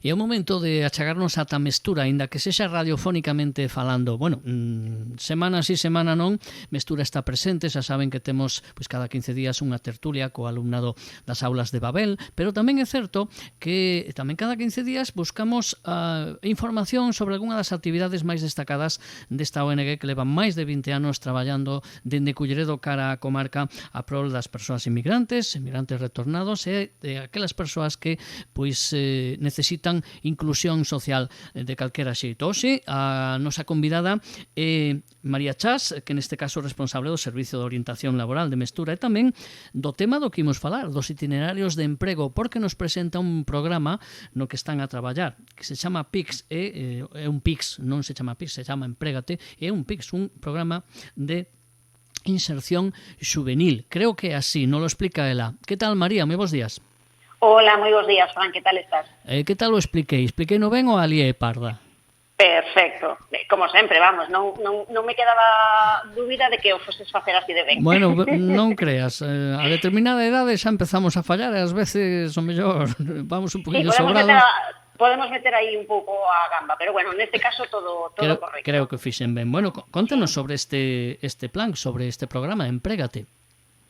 E é o momento de achegarnos ata Mestura, aínda que sexa radiofónicamente falando. Bueno, semana sí, semana non, Mestura está presente, xa saben que temos pois cada 15 días unha tertulia co alumnado das aulas de Babel, pero tamén é certo que tamén cada 15 días buscamos información sobre algunha das actividades máis destacadas desta ONG que leva máis de 20 anos traballando dende Culleredo cara a comarca a prol das persoas inmigrantes retornados e de aquelas persoas que pois necesitan inclusión social de calquera xeito. Hoxe a nosa convidada é María Chas, que neste caso é responsable do Servicio de Orientación Laboral de Mestura e tamén do tema do que imos falar, dos itinerarios de emprego, porque nos presenta un programa no que están a traballar, que se chama PIX, é un PIX, non se chama PIX, se chama Emprégate, é un PIX, un programa de inserción juvenil. Creo que é así, non lo explica ela. Que tal, María? Moi bons días. Hola, moi bons días, Fran, que tal estás? Que tal o expliquei? Expliquei no ben ou a lié parda? Perfecto, como sempre, vamos, non me quedaba dúbida de que o foses facer así de ben. Bueno, non creas, a determinada idade xa empezamos a fallar e ás veces o mellor vamos un poquinho sobrados. Podemos meter aí un pouco a gamba, pero bueno, neste caso todo correcto. Creo que fixen ben. Bueno, contanos sobre este plan, sobre este programa, Emprégate.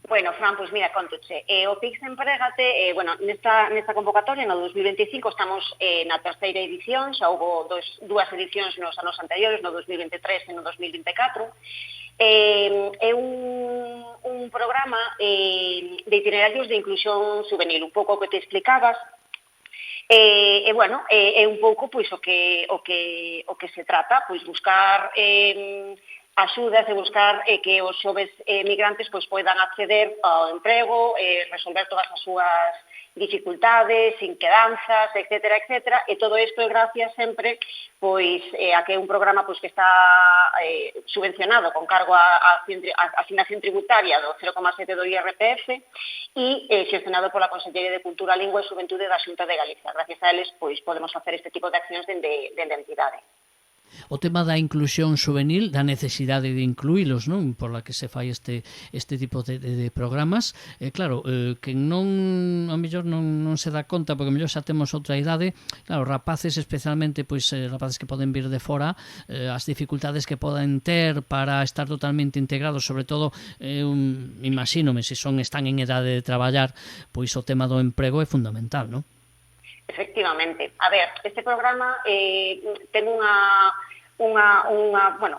Bueno, Fran, pois mira, contoche. O PIX Emprégate, bueno, nesta convocatoria, no 2025, estamos na terceira edición, xa houve dúas edicións nos anos anteriores, no 2023 e no 2024. É un programa de itinerarios de inclusión juvenil, un pouco o que te explicabas. Bueno, é un pouco pois o que se trata, pois buscar axudas e buscar que os xoves migrantes pois poidan acceder ao emprego, resolver todas as súas dificultades, inquedanzas, etcétera, etcétera, e todo isto é gracias sempre pois a que é un programa pois que está subvencionado con cargo a asignación tributaria do 0,7 do IRPF e xestionado pola Consellería de Cultura, Lingua e Xuventude da Xunta de Galicia. Gracias a eles pois podemos facer este tipo de accións dende a entidade. O tema da inclusión juvenil, da necesidade de incluílos, non? Por la que se fai este tipo de programas. Claro, que non, a mellor non se dá conta, porque a mellor xa temos outra idade, claro, rapaces especialmente, pois rapaces que poden vir de fora, as dificultades que poden ter para estar totalmente integrados, sobre todo, imagínome, se están en idade de traballar, pois o tema do emprego é fundamental, non? Efectivamente. A ver, este programa ten unha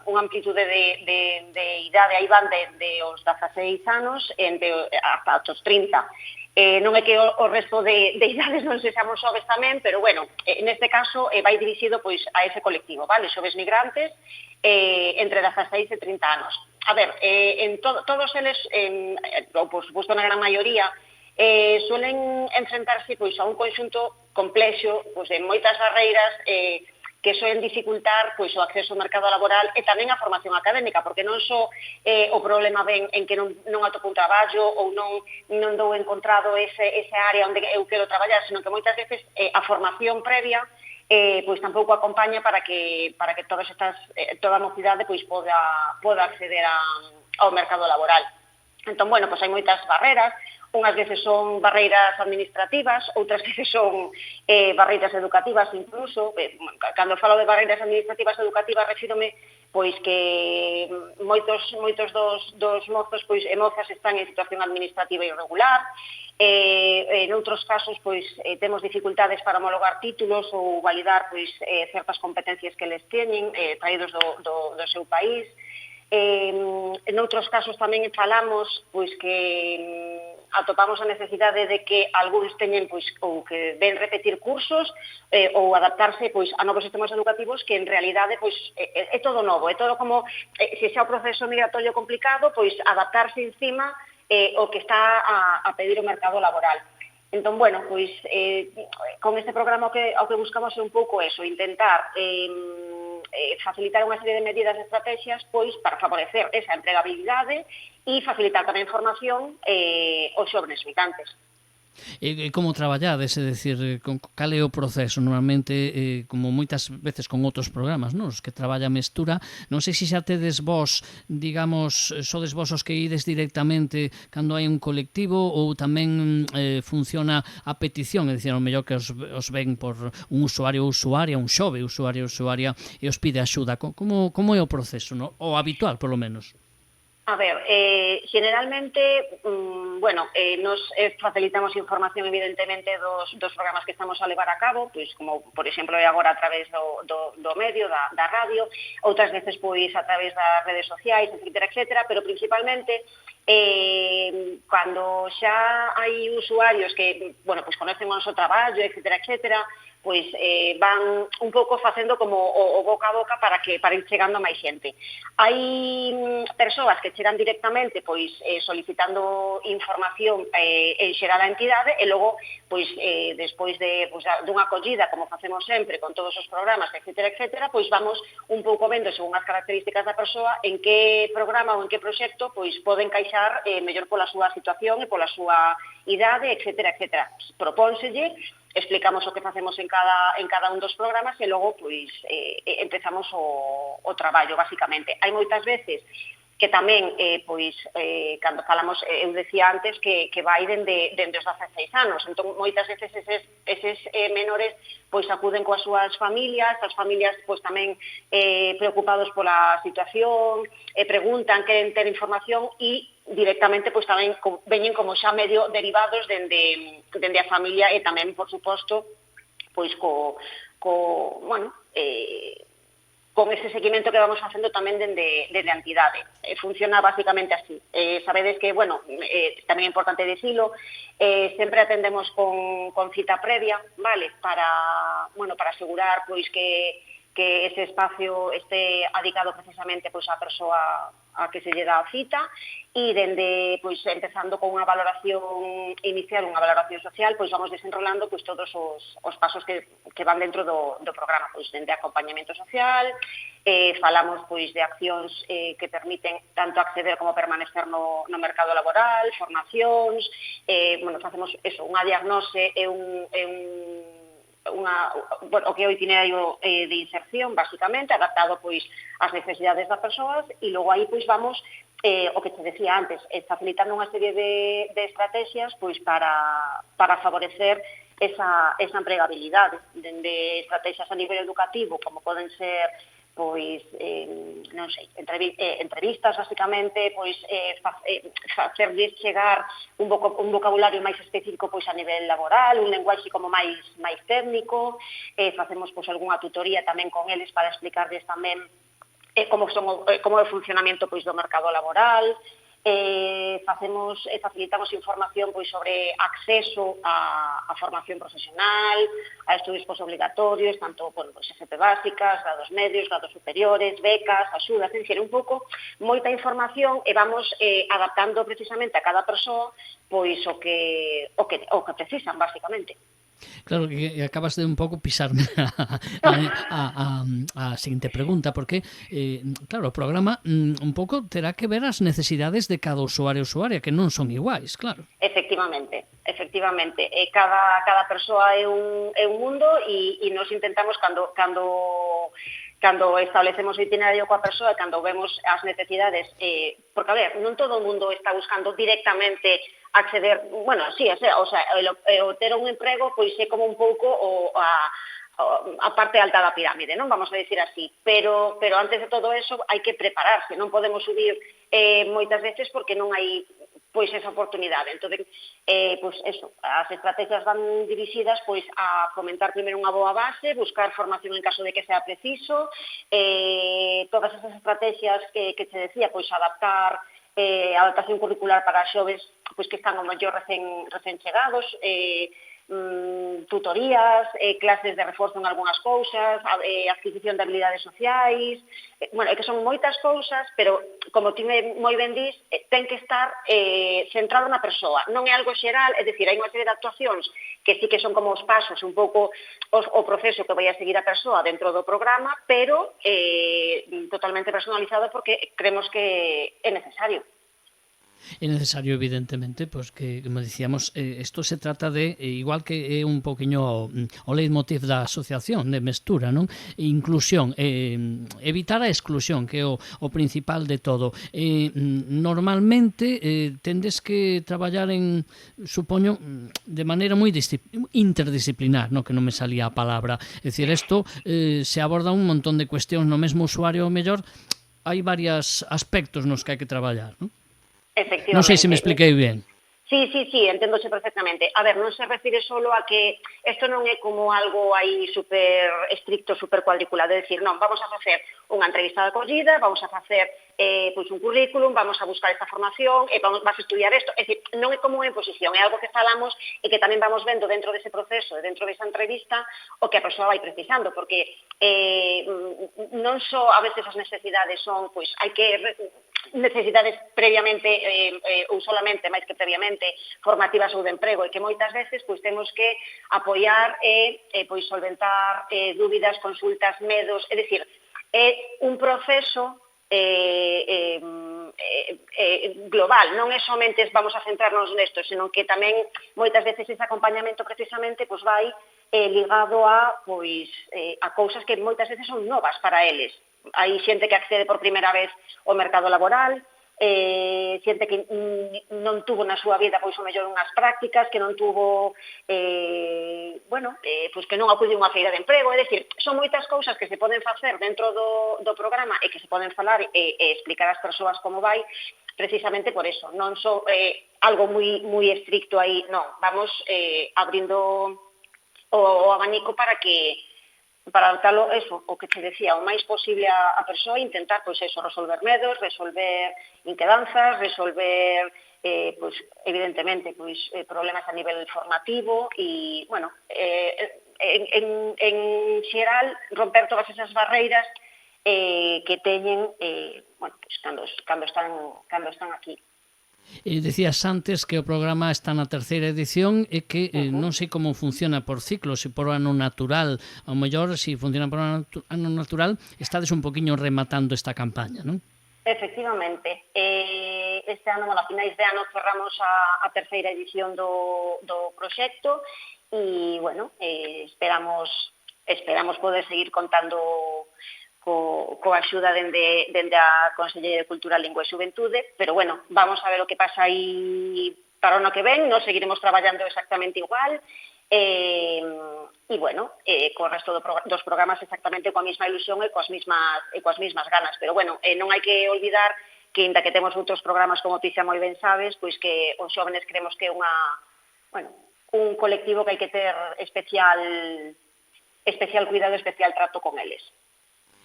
amplitude de idade, aí van de os 16 anos hasta os 30. Non é que o resto de idades non sexamos xoves tamén, pero bueno, neste caso vai dirixido pois a ese colectivo, vale? Xoves migrantes entre 16 e 30 anos. A ver, en todos eles, ou por suposto na gran maioría, suelen enfrentarse pois a un conxunto complexo pois de moitas barreiras que suelen dificultar pois o acceso ao mercado laboral e tamén a formación académica, porque non só o problema ven en que non atopo un traballo ou non dou encontrado esa área onde eu quero traballar, sino que moitas veces a formación previa pois tampouco acompaña para que toda a mocidade pois poda acceder ao mercado laboral. Entón, bueno, pois hai moitas barreras. Unhas veces son barreiras administrativas, outras veces son barreiras educativas incluso. Cando falo de barreiras administrativas e educativas refírome pois que moitos dos mozos e mozas están en situación administrativa irregular. En outros casos pois temos dificultades para homologar títulos ou validar pois certas competencias que les teñen traídos do seu país. En outros casos tamén falamos pois que atopamos a necesidade de que algúns teñen pois ou que ven repetir cursos ou adaptarse pois a novos sistemas educativos que en realidade pois é todo novo, é todo como se xa o proceso migratorio complicado, pois adaptarse encima o que está a pedir o mercado laboral. Entón, bueno, pois con este programa o que buscamos é un pouco eso, intentar facilitar unha serie de medidas e estrategias pois para favorecer esa empregabilidade e facilitar tamén formación aos xóvenes migrantes. E como traballades, é dicir, cal é o proceso? Normalmente, como moitas veces con outros programas, non? Os que traballa Mestura, non sei se xa tedes vos, digamos, sodes vos os que ides directamente cando hai un colectivo ou tamén funciona a petición, é dicir, ao mellor que os ven por un usuario ou usuaria, un xove usuario ou usuaria e os pide axuda. Como é o proceso, no? O habitual, polo menos? A ver, generalmente, nos facilitamos información evidentemente dos programas que estamos a levar a cabo, pois como, por exemplo, é agora a través do medio, da radio, outras veces pois a través das redes sociais, etcétera, pero principalmente cando xa hai usuarios que, pois conocen o noso traballo, etcétera, pois van un pouco facendo como o boca a boca para ir chegando a máis xente. Hai persoas que chegan directamente pois solicitando información en xeral a entidade e logo pois despois dunha acollida, como facemos sempre con todos os programas, etcétera, pois vamos un pouco vendo según as características da persoa en que programa ou en que proxecto pois pode encaixar mellor pola súa situación e pola súa idade, etcétera. Propónselle, explicamos o que facemos en cada un dos programas e logo pois empezamos o traballo, basicamente. Hai moitas veces que tamén, cando falamos, eu decía antes que vai dende os 16 anos, entón moitas veces eses menores pois acuden coas súas familias, as familias pois tamén preocupados pola situación, preguntan, queren ter información e directamente pois tamén veñen como xa medio derivados dende a familia e tamén, por suposto, pois con ese seguimento que vamos facendo tamén dende a entidade. Funciona basicamente así. Sabedes que, tamén é importante dicilo, sempre atendemos con cita previa, vale, para asegurar pois que ese espacio este adicado precisamente pois á persoa a que se lle dá a cita e dende, pois, empezando con unha valoración inicial, unha valoración social, pois vamos desenrolando pois todos os pasos que van dentro do programa, pois dende acompañamento social, falamos pois de accións que permiten tanto acceder como permanecer no mercado laboral, formacións, facemos eso, unha diagnose e o que é o itinerario de inserción, basicamente, adaptado pois ás necesidades das persoas e logo aí pois vamos, o que te decía antes, facilitando unha serie de estrategias pois para favorecer esa empregabilidade, dende estrategias a nivel educativo, como poden ser pois, non sei, entrevistas, basicamente, pois, facerlles chegar un vocabulario máis específico pois a nivel laboral, un lenguaxe como máis técnico, facemos pois algunha tutoría tamén con eles para explicarles tamén como é o funcionamento pois do mercado laboral, facilitamos información pois sobre acceso a formación profesional, a estudios posobligatorios, tanto FP básicas, grados medios, grados superiores, becas, axudas, é dicir, un pouco moita información e vamos adaptando precisamente a cada persoa pois o que precisan, basicamente. Claro, que acabas de un pouco pisarme a seguinte pregunta, porque, claro, o programa un pouco terá que ver as necesidades de cada usuario ou usuaria, que non son iguais, claro. Efectivamente. Cada persoa é un mundo e nos intentamos, cando establecemos o itinerario coa persoa e cando vemos as necesidades, porque, a ver, non todo o mundo está buscando directamente acceder, o ter un emprego pois é como un pouco a parte alta da pirámide, non? Vamos a dicir así, pero antes de todo eso hai que prepararse, non podemos subir moitas veces porque non hai pois esa oportunidade. Entón, as estrategias van dirixidas pois a fomentar primeiro unha boa base, buscar formación en caso de que sea preciso, todas esas estrategias que te decía, pois adaptar adaptación curricular para xoves pois que están ao mellor recén chegados, tutorías, clases de reforzo en algunhas cousas, adquisición de habilidades sociais, que son moitas cousas, pero, como ti moi ben dís, ten que estar centrado na persoa, non é algo xeral, é dicir, hai unha serie de actuacións que sí que son como os pasos, un pouco o proceso que vai a seguir a persoa dentro do programa, pero totalmente personalizado porque creemos que é necesario. É necesario, evidentemente, pues que, como dicíamos, isto se trata de, igual que é un poquinho o leitmotiv da asociación de Mestura, non? Inclusión, evitar a exclusión, que é o principal de todo. Normalmente tendes que traballar supoño, de maneira moi interdisciplinar, no que non me salía a palabra. É dicir, isto se aborda un montón de cuestións no mesmo usuario, o mellor, hai varios aspectos nos que hai que traballar, non? Non sei se me expliquei ben. Sí, enténdose perfectamente. A ver, non se refire solo a que isto non é como algo aí super estricto, super cuadriculado, é dicir, non, vamos a facer unha entrevista de acollida, vamos a facer pois un currículum, vamos a buscar esta formación, vas a estudiar isto, é dicir, non é como unha imposición, é algo que falamos e que tamén vamos vendo dentro dese proceso, dentro desa entrevista, o que a persoa vai precisando, porque non só a veces as necesidades son, pois, hai que necesidades previamente ou solamente, máis que previamente, formativas ou de emprego, e que moitas veces pois temos que apoiar e pois solventar dúbidas, consultas, medos, é dicir, é un proceso global, non é somente vamos a centrarnos nesto, senón que tamén moitas veces ese acompañamento precisamente pois vai ligado a pois a cousas que moitas veces son novas para eles. Hai xente que accede por primeira vez ao mercado laboral, xente que non tuvo na súa vida pois o mellor unhas prácticas, que non tuvo pois que non acudiu a unha feira de emprego, é dicir, son moitas cousas que se poden facer dentro do programa e que se poden falar e explicar ás persoas como vai, precisamente por eso, non só algo moi estricto aí, non, vamos abrindo o abanico para adaptarlo, eso, o que te decía, o máis posible a persoa, intentar, pois eso, resolver medos, resolver inquedanzas, resolver, pois, evidentemente, pois, problemas a nivel formativo e, bueno, en xeral, romper todas esas barreiras que teñen, bueno, pois, cando están aquí. Decías antes que o programa está na terceira edición e que non sei como funciona por ciclo, se por ano natural, ao mellor, se funciona por ano natural, estades un poquinho rematando esta campaña, non? Efectivamente. Este ano, a finais de ano, cerramos a terceira edición do proxecto e, bueno, esperamos poder seguir contando coa axuda dende a Consellería de Cultura, Lingua e Xuventude, pero bueno, vamos a ver o que pasa aí para o ano que ven, nos seguiremos traballando exactamente igual, e bueno, co resto dos programas exactamente coa mesma ilusión e coas mesmas ganas, pero bueno, non hai que olvidar que, inda que temos outros programas como ti xa moi ben sabes, pois que os xóvenes creemos que é un colectivo que hai que ter especial cuidado, especial trato con eles.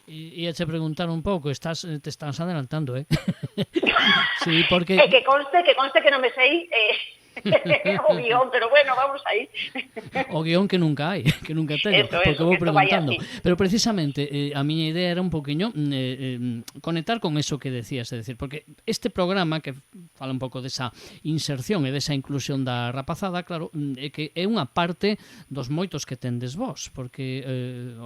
E te preguntar un pouco, te estás adelantando, Sí, porque... Que conste que non me sei o guión, pero bueno, vamos aí. O guión que nunca hai, que nunca teño, porque vou preguntando. Pero precisamente, a miña idea era un poquinho conectar con eso que decías, é dicir, porque este programa que fala un pouco desa inserción e desa inclusión da rapazada, claro, é que é unha parte dos moitos que tendes vos, porque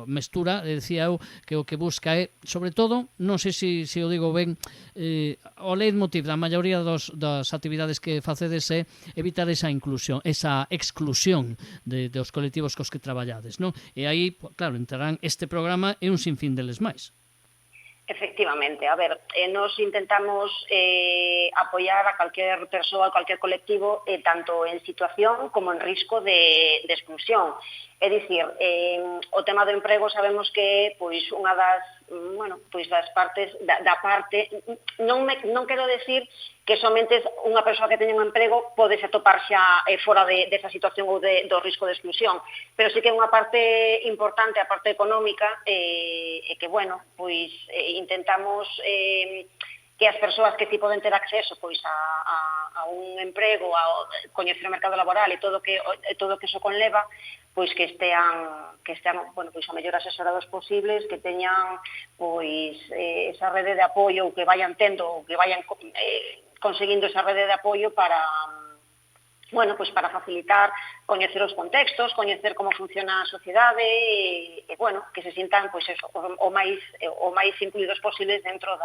Mestura, decía eu, que o que busca é, sobre todo, non sei se o digo ben, o leitmotiv da maioría das actividades que facedes é evitar esa inclusión, esa exclusión dos colectivos cos que traballades, non? E aí, claro, entrarán este programa e un sinfín deles máis. Efectivamente, a ver, nos intentamos apoiar a calquer persoa, a calquer colectivo, tanto en situación como en risco de exclusión. É dicir, o tema do emprego sabemos que pois unha das partes da parte, non quero decir que somente unha persoa que teña un emprego pode se atopar xa fora desa situación ou do risco de exclusión, pero sí que é unha parte importante, a parte económica, e que, bueno, pois intentamos que as persoas que si poden ter acceso pois a un emprego, a coñecer o mercado laboral e todo que iso conleva, pois que estean bueno, pois a mellor asesorados posibles, que teñan pois esa rede de apoio, que vayan tendo, que vayan conseguindo esa rede de apoio para bueno, pois para facilitar coñecer os contextos, coñecer como funciona a sociedade e bueno, que se sintan pois eso, o máis incluídos posibles dentro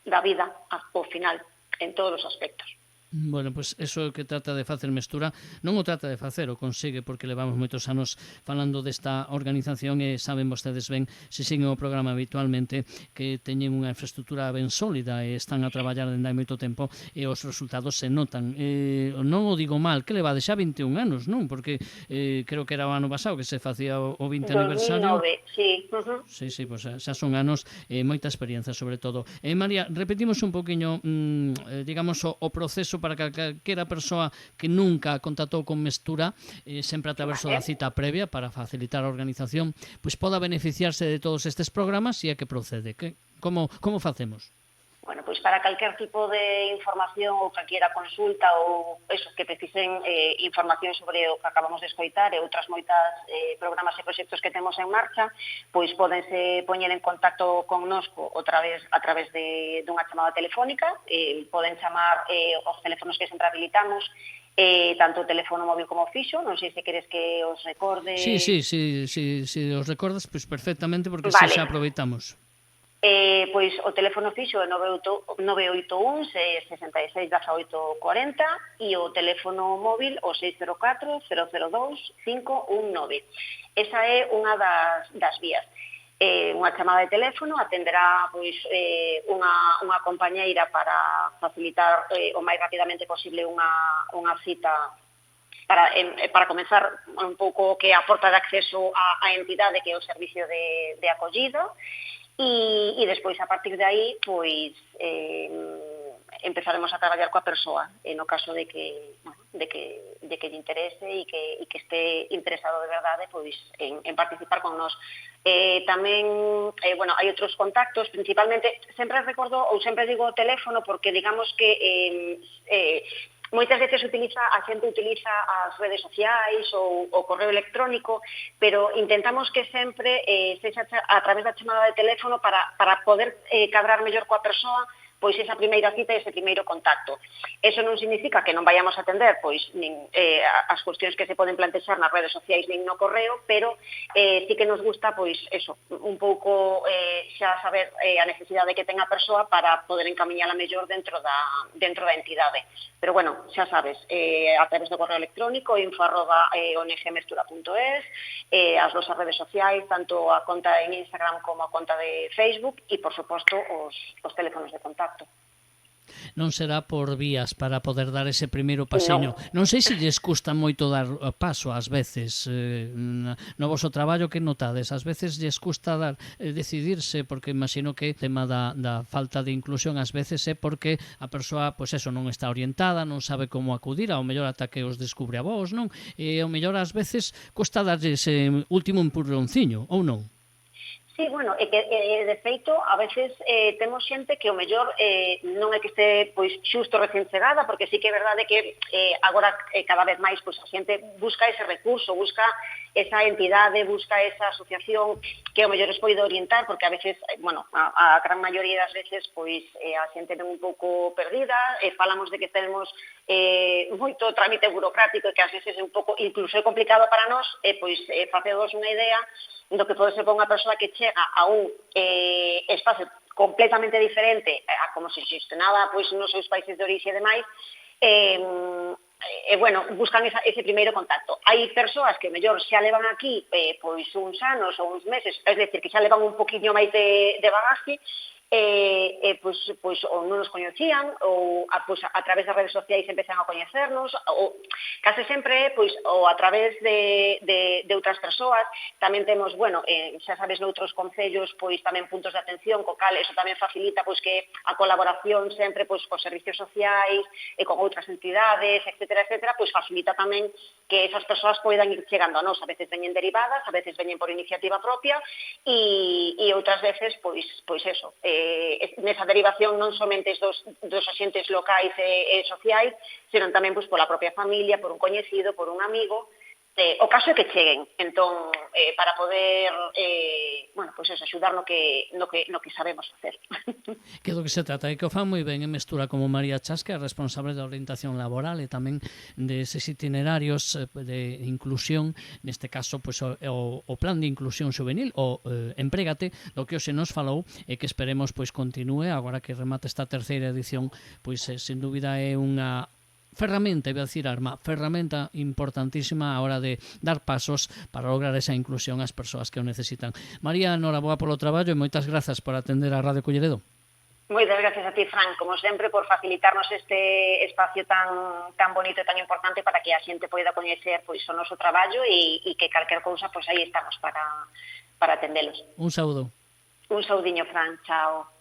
da vida ao final, en todos os aspectos. Bueno, pois eso que trata de facer Mestura non o trata de facer, o consigue porque levamos moitos anos falando desta organización e saben vostedes ben, se siguen o programa habitualmente, que teñen unha infraestructura ben sólida e están a traballar dende hai moito tempo e os resultados se notan. Non o digo mal, que levade xa 21 anos, non? Porque creo que era o ano pasado que se facía o 20 aniversario. 2009, sí. Sí, pois xa son anos e moita experiencia sobre todo. María, repetimos un poquinho, digamos, o proceso para que calquera persoa que nunca contactou con Mestura, sempre a través da cita previa para facilitar a organización, pois poda beneficiarse de todos estes programas e a que procede. Como facemos? Bueno, pois para calquer tipo de información ou calquera consulta ou eso, que precisen información sobre o que acabamos de escoitar e outras moitas programas e proxectos que temos en marcha, pois podense poñer en contacto connosco a través dunha chamada telefónica, poden chamar os teléfonos que sempre habilitamos, tanto o teléfono móvil como o fixo, non sei se queres que os recorde. Sí, os recordas, pois perfectamente, porque vale. xa aproveitamos. Pois o teléfono fixo é 981 66 18 40 e o teléfono móvil o 604 002 519. Esa é unha das vías. Unha chamada de teléfono atenderá pois unha compañeira para facilitar o máis rapidamente posible unha cita para comenzar un pouco que a porta de acceso á entidade que é o servicio de acollida. E despois, a partir de aí, pois, empezaremos a traballar coa persoa, no caso de que lle interese e que este interesado de verdade pois, en participar con nós. Tamén, hai outros contactos, principalmente, sempre recordo, ou sempre digo o teléfono, porque digamos que moitas veces a xente utiliza as redes sociais ou o correo electrónico, pero intentamos que sempre sexa a través da chamada de teléfono para poder cadrar mellor coa persoa pois esa primeira cita e ese primeiro contacto. Eso non significa que non vayamos a atender pois nin as cuestións que se poden plantexar nas redes sociais nin no correo, pero sí que nos gusta pois eso, un pouco xa saber a necesidade que ten a persoa para poder encamiñala mellor dentro da entidade. Pero bueno, xa sabes, a través do correo electrónico info@ongmestura.es, as nosas redes sociais, tanto a conta en Instagram como a conta de Facebook e, por suposto, os teléfonos de contacto. Non será por vías para poder dar ese primeiro pasiño. Non sei se lles custa moito dar paso ás veces no voso traballo, que notades? Ás veces lles custa decidirse, porque imagino que o tema da falta de inclusión ás veces é porque a persoa, pois eso, non está orientada, non sabe como acudir, ao mellor ata que os descubre a vos, non? E ao mellor ás veces custa darlle ese último empurronciño, ou non? Sí, bueno, é que de feito a veces temos xente que o mellor non é que este pois xusto recén chegada, porque sí que é verdade que agora cada vez máis pois a xente busca ese recurso, busca esa entidade, busca esa asociación que o mellor es pode orientar, porque a veces, bueno, a gran maioría das veces pois a xente ven un pouco perdida, falamos de que temos moito trámite burocrático e que ás veces é un pouco incluso é complicado para nós, pois facedos unha idea do que pode ser para unha persoa que chega a un espacio completamente diferente a como se gestionaba pois, nos seus países de orixe e demais, bueno, buscan ese primeiro contacto. Hai persoas que mellor xa levan aquí pois uns anos ou uns meses, é dicir, que xa levan un poquinho máis de bagaje, pois ou non nos coñecían ou a través das redes sociais empezan a coñecernos, ou case sempre pois ou a través de outras persoas. Tamén temos, bueno, xa sabes, noutros concellos pois tamén puntos de atención, co cal eso tamén facilita pois que a colaboración sempre pois cos servicios sociais e con outras entidades, etcétera, pois facilita tamén que esas persoas poidan ir chegando a nós. A veces veñen derivadas, a veces veñen por iniciativa propia e outras veces pois eso, nesa derivación non somente dos axentes locais e sociais, senón tamén pois pola propia familia, por un coñecido, por un amigo, o caso é que cheguen. Entón, para poder, bueno, pois eso, axudar no que sabemos facer. Que do que se trata é que o fan moi ben en Mestura como María Chas, que é responsable da orientación laboral e tamén deses itinerarios de inclusión, neste caso, pois, o plan de inclusión juvenil, o Emprégate, do que hoxe nos falou e que esperemos pois continúe agora que remate esta terceira edición, pois sen dúbida é unha ferramenta, iba a decir arma, ferramenta importantísima a hora de dar pasos para lograr esa inclusión ás persoas que o necesitan. María, noraboa polo traballo e moitas grazas por atender a Radio Culleredo. Moitas gracias a ti, Fran, como sempre, por facilitarnos este espacio tan bonito e tan importante para que a xente poida coñecer pois o noso traballo e que calquer cousa, pois aí estamos para atendelos. Un saúdo. Un saudiño, Fran, chao.